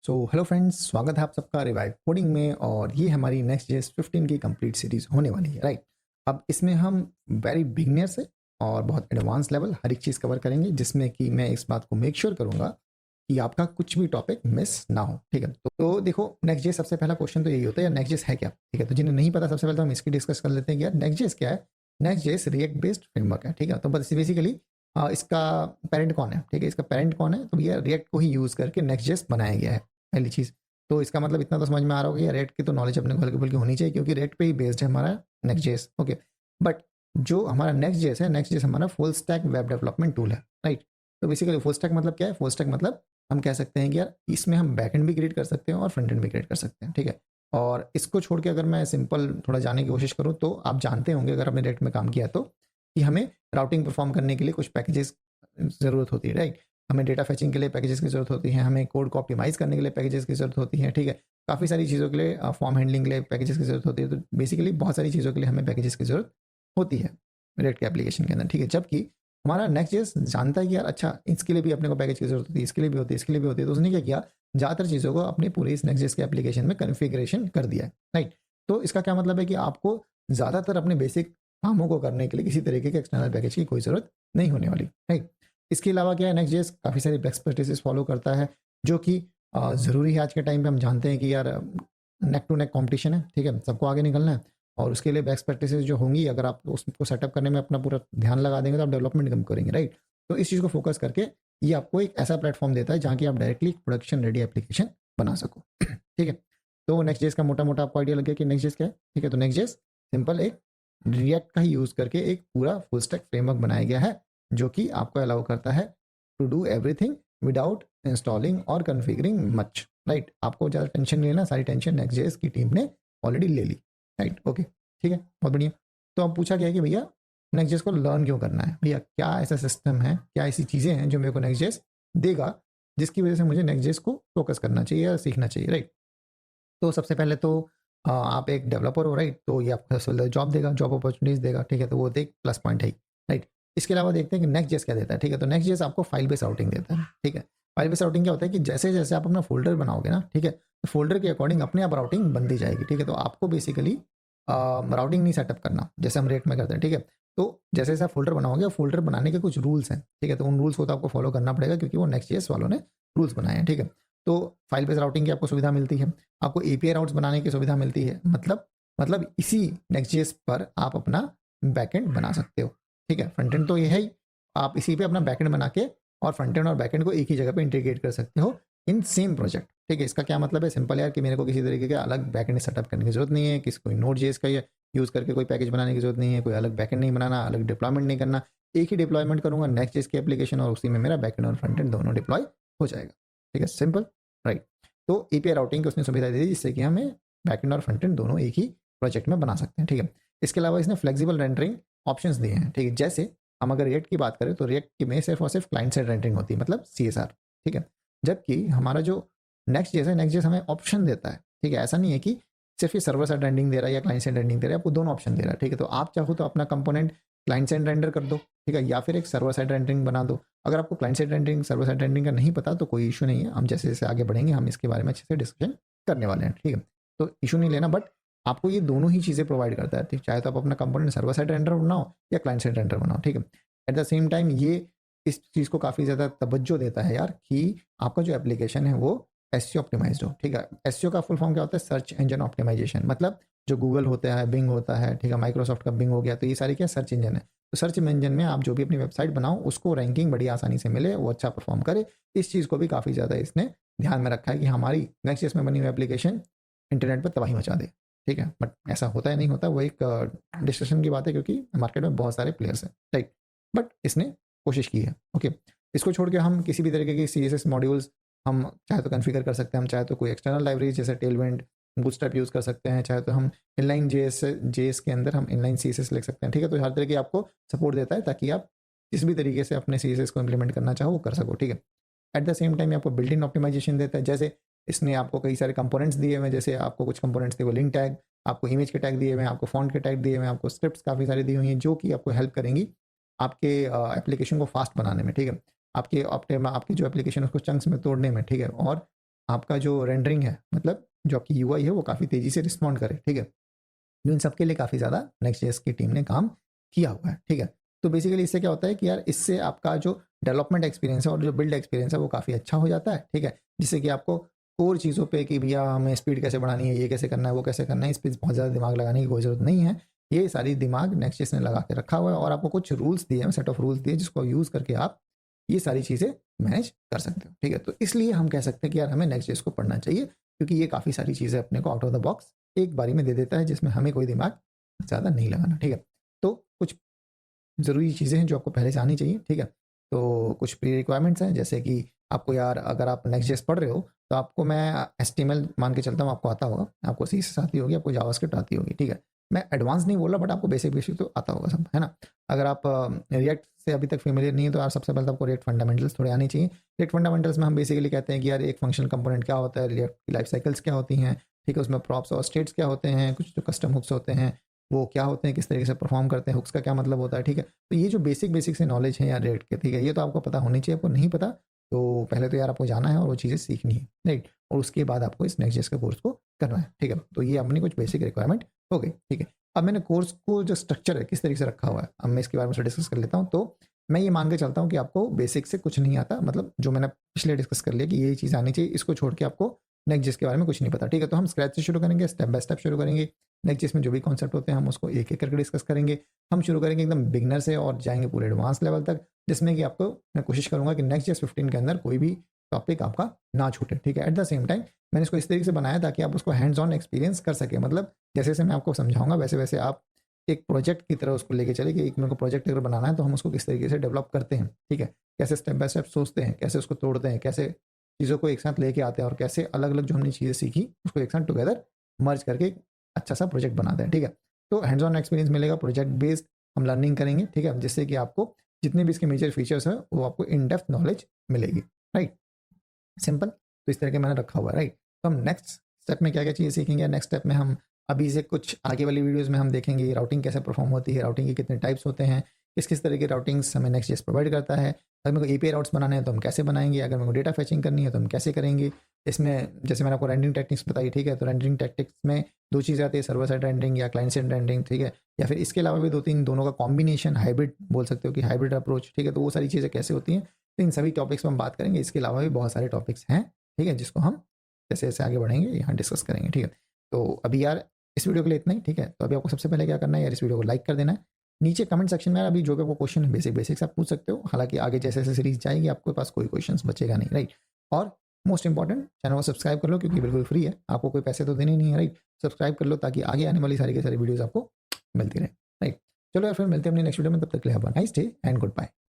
So hello friends, स्वागत है आप सबका रिवाइव कोडिंग में। और ये हमारी नेक्स्ट जेएस 15 की कंप्लीट सीरीज होने वाली है, राइट। अब इसमें हम वेरी बिगिनर से और बहुत एडवांस लेवल हर एक चीज़ कवर करेंगे, जिसमें कि मैं इस बात को मेक श्योर करूंगा कि आपका कुछ भी टॉपिक मिस ना हो, ठीक है। तो देखो, नेक्स्ट जेएस सबसे पहला क्वेश्चन तो यही होता है, यार नेक्स्ट जेएस है क्या, ठीक है। तो जिन्हें नहीं पता, सबसे पहले तो हम इसकी डिस्कस कर लेते हैं कि यार नेक्स्ट जेएस क्या है। Next JS react based framework है, ठीक है। तो बस बेसिकली इसका पेरेंट कौन है, ठीक है। इसका पेरेंट कौन है, तो भैया रिएक्ट को ही यूज़ करके नेक्स्ट जेएस बनाया गया है, पहली चीज़। तो इसका मतलब इतना तो समझ में आ रहा होगा कि रेट की तो नॉलेज अपने को हल्की फुल्की होनी चाहिए, क्योंकि रेट पे ही बेस्ड है हमारा नेक्स्ट जेएस, ओके। बट जो हमारा नेक्स्ट जेएस है, नेक्स्ट जेएस हमारा full stack web development tool है, राइट। तो बेसिकली फुल स्टैक मतलब क्या है? फुल स्टैक मतलब हम कह सकते हैं कि यार इसमें हम बैक एंड भी क्रिएट कर सकते हैं और फ्रंट एंड भी क्रिएट कर सकते हैं, ठीक है। और इसको छोड़ के अगर मैं सिंपल थोड़ा जानने की कोशिश करूँ, तो आप जानते होंगे अगर आपने रेट में काम किया तो, कि हमें राउटिंग परफॉर्म करने के लिए कुछ पैकेजेस ज़रूरत होती है, राइट। हमें डेटा फेचिंग के लिए पैकेजेस की ज़रूरत होती है, हमें कोड को ऑप्टिमाइज़ करने के लिए पैकेजेस की ज़रूरत होती है, ठीक है। काफ़ी सारी चीज़ों के लिए फॉर्म हैंडलिंग के लिए पैकेजेस की ज़रूरत होती है। तो बेसिकली बहुत सारी चीज़ों के लिए हमें पैकेजेस की ज़रूरत होती है रेड के एप्लीकेशन के अंदर, ठीक है। जबकि हमारा नेक्स्ट जेएस जानता है कि यार अच्छा, इसके लिए भी अपने को पैकेज की ज़रूरत होती है, इसके लिए भी होती है, इसके लिए भी होती है। तो उसने क्या किया, ज़्यादातर चीज़ों को अपने पूरे इस नेक्स्ट जेएस के एप्लीकेशन में कन्फिग्रेशन कर दिया है, राइट। तो इसका क्या मतलब है कि आपको ज़्यादातर अपने बेसिक कामों को करने के लिए किसी तरीके के एक्सटर्नल पैकेज की कोई ज़रूरत नहीं होने वाली, राइट। इसके अलावा क्या है, नेक्स्ट जेएस काफ़ी सारी बेस्ट प्रैक्टिसेस फॉलो करता है, जो कि ज़रूरी है आज के टाइम पे। हम जानते हैं कि यार नेक टू नेक कॉम्पिटिशन है, ठीक है, सबको आगे निकलना है। और उसके लिए बेस्ट प्रैक्टिसेस जो होंगी, अगर आप उसको सेटअप करने में अपना पूरा ध्यान लगा देंगे तो आप डेवलपमेंट कम करेंगे, राइट। तो इस चीज़ को फोकस करके ये आपको एक ऐसा प्लेटफॉर्म देता है जहाँ की आप डायरेक्टली प्रोडक्शन रेडी एप्लीकेशन बना सको, ठीक है। तो नेक्स्ट जेएस का मोटा मोटा आपको आइडिया लगे कि नेक्स्ट जेएस क्या है, ठीक है। तो नेक्स्ट जेएस सिंपल एक रिएक्ट का ही यूज़ करके एक पूरा फुल स्टैक फ्रेमवर्क बनाया गया है, जो कि आपको अलाउ करता है to do everything without installing और कन्फिगरिंग मच, राइट। आपको ज़्यादा टेंशन नहीं लेना, सारी टेंशन नेक्स्ट जेएस की टीम ने ऑलरेडी ले ली, राइट, ओके, ठीक है, बहुत बढ़िया। तो अब पूछा गया है कि भैया नेक्स्ट जेएस को लर्न क्यों करना है, भैया क्या ऐसा सिस्टम है, क्या ऐसी चीज़ें हैं जो मेरे को नेक्स्ट जेएस देगा, जिसकी वजह से मुझे नेक्स्ट जेएस को फोकस करना चाहिए या सीखना चाहिए, राइट। तो सबसे पहले तो आप एक डेवलपर हो, राइट। तो ये आपको जॉब देगा, जॉब अपॉर्चुनिटीज देगा, ठीक है। तो वो एक प्लस पॉइंट है, राइट। इसके अलावा देखते हैं कि नेक्स्ट जेएस क्या देता है, ठीक है। तो नेक्स्ट जेएस आपको फाइल बेस राउटिंग देता है, ठीक है। फाइल बेस राउटिंग क्या होता है कि जैसे जैसे आप अपना फोल्डर बनाओगे ना, ठीक है, तो फोल्डर के अकॉर्डिंग अपने आप राउटिंग बनती जाएगी, ठीक है। तो आपको बेसिकली राउटिंग नहीं सेटअप करना, जैसे हम रेट में करते हैं, ठीक है। तो जैसे जैसे आप फोल्डर बनाओगे, फोल्डर बनाने के कुछ रूल्स हैं, ठीक है। तो उन रूल्स को तो आपको फॉलो करना पड़ेगा, क्योंकि वो नेक्स्ट जेएस वालों ने रूल्स बनाए हैं, ठीक है। तो फाइल बेस राउटिंग की आपको सुविधा मिलती है, आपको एपीआई राउट्स बनाने की सुविधा मिलती है। मतलब इसी नेक्स्ट.जेएस पर आप अपना बैकएंड बना सकते हो, ठीक है। फ्रंट एंड तो ये है ही, आप इसी पे अपना बैकएंड बना के और फ्रंट एंड और बैकएंड को एक ही जगह पे इंटीग्रेट कर सकते हो इन सेम प्रोजेक्ट, ठीक है। इसका क्या मतलब है, सिंपल यार, कि मेरे को किसी तरीके का अलग बैकएंड सेटअप करने की जरूरत नहीं है, किसी कोई नोड जेएस का यूज़ करके कोई पैकेज बनाने की जरूरत नहीं है, कोई अलग बैकएंड नहीं बनाना, अलग डिप्लॉयमेंट नहीं करना। एक ही डिप्लॉयमेंट करूंगा नेक्स्ट जेएस की एप्लीकेशन, और उसी में मेरा बैकएंड और फ्रंट एंड दोनों डिप्लॉय हो जाएगा, ठीक है, सिंपल, राइट। तो एपीआई राउटिंग की उसने सुविधा दी, जिससे कि हमें बैकएंड और फ्रंट एंड दोनों एक ही प्रोजेक्ट में बना सकते हैं, ठीक है। इसके अलावा इसने फ्लेक्सिबल रेंडरिंग ऑप्शंस दिए हैं, ठीक है। जैसे हम अगर रिएक्ट की बात करें, तो रिएक्ट की में सिर्फ और सिर्फ क्लाइंट साइड रेंडरिंग होती है, मतलब सीएसआर, ठीक है। जबकि हमारा जो नेक्स्ट जेएस है, नेक्स्ट जेएस हमें ऑप्शन देता है, ठीक है। ऐसा नहीं है कि सिर्फ ये सर्वर साइड रेंडरिंग दे रहा है या क्लाइंट साइड रेंडरिंग दे रहा है, आपको दोनों ऑप्शन दे रहा है, ठीक है। तो आप चाहो तो अपना कंपोनेंट क्लाइंट साइड रेंडर कर दो, ठीक है, या फिर एक सर्वर साइड रेंडरिंग बना दो। अगर आपको client side rendering, server side rendering का नहीं पता, तो कोई इशू नहीं है, हम जैसे जैसे आगे बढ़ेंगे हम इसके बारे में अच्छे से डिस्कशन करने वाले हैं, ठीक है। तो इशू नहीं लेना, बट आपको ये दोनों ही चीज़ें प्रोवाइड करता है, ठीक। चाहे तो आप अपना कंपोनेंट सर्वर साइड रेंडर बनाओ या क्लाइंट साइड रेंडर बनाओ, ठीक है। एट द सेम टाइम ये इस चीज़ को काफ़ी ज़्यादा तवज्जो देता है यार, कि आपका जो एप्लीकेशन है वो एसईओ ऑप्टिमाइज्ड हो, ठीक है। एसईओ का फुल फॉर्म क्या होता है, सर्च इंजन ऑप्टिमाइजेशन। मतलब जो गूगल होता है, बिंग होता है, ठीक है, माइक्रोसॉफ्ट का बिंग हो गया, तो ये सारी क्या सर्च इंजन है। तो सर्च इंजन में आप जो भी अपनी वेबसाइट बनाओ, उसको रैंकिंग बड़ी आसानी से मिले, वो अच्छा परफॉर्म करे। इस चीज़ को भी काफ़ी ज़्यादा इसने ध्यान में रखा है कि हमारी नेक्स्ट जेएस में बनी हुई एप्लीकेशन इंटरनेट पर तबाही मचा दे, ठीक है। बट ऐसा होता है नहीं होता, वो एक डिस्कशन की बात है, क्योंकि मार्केट में बहुत सारे प्लेयर्स हैं, राइट। बट इसने कोशिश की है, ओके। इसको छोड़ के हम किसी भी तरीके की सीएसएस मॉड्यूल्स हम चाहे तो कॉन्फ़िगर कर सकते हैं, हम चाहे तो कोई एक्सटर्नल लाइब्रेरी जैसे टेलविंड, बूटस्ट्रैप यूज़ कर सकते हैं, चाहे तो हम इनलाइन जेएस के अंदर हम इनलाइन सीएसएस लिख सकते हैं, ठीक है। तो हर तरह की आपको सपोर्ट देता है, ताकि आप किस भी तरीके से अपने सीएसएस को इंप्लीमेंट करना चाहो वो कर सको, ठीक है। एट द सेम टाइम आपको बिल्ट इन ऑप्टिमाइजेशन देता है। जैसे इसने आपको कई सारे कंपोनेंट्स दिए हुए हैं, जैसे आपको कुछ कंपोनेंट्स थे वो लिंक टैग, आपको इमेज के टैग दिए हुए हैं, आपको फॉन्ट के टैग दिए हुए हैं, आपको स्क्रिप्ट्स काफ़ी सारी दी हुई हैं, जो कि आपको हेल्प करेंगी आपके एप्लीकेशन को फास्ट बनाने में, ठीक है। आपके जो एप्लीकेशन है उसको चंक्स में तोड़ने में, ठीक है। और आपका जो रेंडरिंग है, मतलब जो आपकी यूआई है वो काफ़ी तेज़ी से रिस्पॉन्ड करे, ठीक है। तो इन सब के लिए काफ़ी ज़्यादा नेक्स्ट.जेएस की टीम ने काम किया हुआ है, ठीक है। तो बेसिकली इससे क्या होता है कि यार इससे आपका जो डेवलपमेंट एक्सपीरियंस है और जो बिल्ड एक्सपीरियंस है वो काफ़ी अच्छा हो जाता है, ठीक है। जिससे कि आपको कोर चीज़ों पे कि भैया हमें स्पीड कैसे बढ़ानी है, ये कैसे करना है, वो कैसे करना है, इस पर बहुत ज़्यादा दिमाग लगाने की कोई ज़रूरत नहीं है। ये सारी दिमाग नेक्स्ट.जेएस ने लगा के रखा हुआ है और आपको कुछ रूल्स दिए हैं, सेट ऑफ रूल्स दिए जिसको यूज़ करके आप ये सारी चीज़ें मैनेज कर सकते हो, ठीक है। तो इसलिए हम कह सकते हैं कि यार हमें नेक्स्ट.जेएस को पढ़ना चाहिए, क्योंकि ये काफ़ी सारी चीज़ें अपने को आउट ऑफ द बॉक्स एक बारी में दे देता है, जिसमें हमें कोई दिमाग ज़्यादा नहीं लगाना, ठीक है। तो कुछ ज़रूरी चीज़ें हैं जो आपको पहले से आनी चाहिए, ठीक है। तो कुछ प्री रिक्वायरमेंट्स हैं, जैसे कि आपको यार अगर आप नेक्स्ट.जेएस पढ़ रहे हो तो आपको मैं एचटीएमएल मान के चलता हूँ, आपको आता होगा, आपको सीएसएस आती होगी, आपको जावास्क्रिप्ट आती होगी, ठीक है। मैं एडवांस नहीं बोल रहा, बट आपको बेसिक बेसिक तो आता होगा सब, है ना। अगर आप रिएक्ट से अभी तक फेमिलियर नहीं है तो यार सबसे पहले तो आपको रिएक्ट फंडामेंटल्स थोड़े आने चाहिए। रिएक्ट फंडामेंटल्स में हम बेसिकली कहते हैं कि यार एक फंक्शनल कंपोनेंट क्या होता है, रिएक्ट की लाइफ साइकिल्स क्या होती हैं, ठीक है, उसमें प्रॉप्स और स्टेट्स क्या होते हैं, कुछ जो कस्टम हुक्स होते हैं वो क्या होते हैं, किस तरीके से परफॉर्म करते हैं, हुक्स का क्या मतलब होता है, ठीक है। तो ये जो बेसिक से नॉलेज है यार रिएक्ट के, ठीक है, ये तो आपको पता होनी चाहिए। आपको नहीं पता तो पहले तो यार आपको जाना है और वो चीज़ें सीखनी है, राइट। और उसके बाद आपको इस नेक्स्ट.जेएस के कोर्स को करना है, ठीक है। तो ये अपनी कुछ बेसिक रिक्वायरमेंट हो गई, ठीक है। अब मैंने कोर्स को जो स्ट्रक्चर है किस तरीके से रखा हुआ है, अब मैं इसके बारे में डिस्कस कर लेता हूँ। तो मैं ये मान के चलता हूँ कि आपको बेसिक से कुछ नहीं आता, मतलब जो मैंने पिछले डिस्कस कर लिया कि ये चीज़ आनी चाहिए, इसको छोड़ के आपको नेक्स्ट.जेएस के बारे में कुछ नहीं पता, ठीक है। तो हम स्क्रैच से शुरू करेंगे, स्टेप बाय स्टेप शुरू करेंगे। नेक्स्ट.जेएस में जो भी कॉन्सेप्ट होते हैं हम उसको एक एक करके डिस्कस करेंगे। हम शुरू करेंगे एकदम बिगनर से और जाएंगे पूरे एडवांस लेवल तक, जिसमें कि आपको मैं कोशिश करूंगा कि नेक्स्ट.जेएस 15 के अंदर कोई भी टॉपिक आपका ना छूटे, ठीक है। एट द सेम टाइम मैंने इसको इस तरीके से बनाया ताकि आप उसको हैंड्स ऑन एक्सपीरियंस कर सके, मतलब जैसे जैसे मैं आपको समझाऊंगा वैसे वैसे आप एक प्रोजेक्ट की तरह उसको लेके चले कि एक मेरे को प्रोजेक्ट अगर बनाना है तो हम उसको किस तरीके से डेवलप करते हैं, ठीक है। कैसे स्टेप बाय स्टेप सोचते हैं, कैसे उसको तोड़ते हैं, कैसे चीज़ों को एक साथ लेके आते हैं और कैसे अलग अलग जो हमने चीज़ें सीखी उसको एक साथ टुगेदर मर्ज करके एक अच्छा सा प्रोजेक्ट बनाते हैं, ठीक है। तो हैंड्स ऑन एक्सपीरियंस मिलेगा, प्रोजेक्ट बेस्ड हम लर्निंग करेंगे, ठीक है, जिससे कि आपको जितने भी इसके मेजर फीचर्स हैं वो आपको इन डेप्थ नॉलेज मिलेगी, राइट। सिंपल। तो इस तरह के मैंने रखा हुआ है, राइट। तो हम नेक्स्ट स्टेप में क्या क्या चीज़ें सीखेंगे, नेक्स्ट स्टेप में हम अभी से कुछ आगे वाली वीडियोस में हम देखेंगे राउटिंग कैसे परफॉर्म होती है, राउटिंग के कितने टाइप्स होते हैं, किस किस तरह के राउटिंग्स हमें नेक्स्ट.जेएस प्रोवाइड करता है। अगर मेरे को एपीआई राउट्स बनाने हैं तो हम कैसे बनाएंगे, अगर मेरे को डेटा फैचिंग करनी है तो हम कैसे करेंगे। इसमें जैसे मैंने आपको रेंडरिंग टेक्निक्स बताई, ठीक है, तो रेंडरिंग टेक्निक्स में दो चीज़ें आती है, सर्वर साइड रेंडरिंग या क्लाइंट साइड रेंडरिंग, ठीक है, या फिर इसके अलावा भी दो तीन दोनों का कॉम्बिनेशन हाइब्रिड बोल सकते हो कि हाइब्रिड अप्रोच, ठीक है। तो वो सारी चीज़ें कैसे होती हैं, तो इन सभी टॉपिक्स पर हम बात करेंगे। इसके अलावा भी बहुत सारे टॉपिक्स हैं, ठीक है, जिसको हम जैसे जैसे आगे बढ़ेंगे यहाँ डिस्कस करेंगे, ठीक है। तो अभी यार इस वीडियो के लिए इतना ही, ठीक है। तो अभी आपको सबसे पहले क्या करना है यार, इस वीडियो को लाइक कर देना है। नीचे कमेंट सेक्शन में यार अभी जो भी आपको क्वेश्चन है बेसिक बेसिक्स आप पूछ सकते हो, हालांकि आगे जैसे जैसे सीरीज जाएगी आपके पास कोई क्वेश्चन बचेगा नहीं, राइट। और मोस्ट इंपॉर्टेंट चैनल को सब्सक्राइब कर लो क्योंकि बिल्कुल फ्री है, आपको कोई पैसे तो देने नहीं है, राइट। सब्सक्राइब कर लो ताकि आगे आने वाली सारी की सारी वीडियोज़ आपको मिलती रहे, राइट। चलो यार फिर मिलते हैं अपनी नेक्स्ट वीडियो में, तब तक के लिए have a nice day and good bye.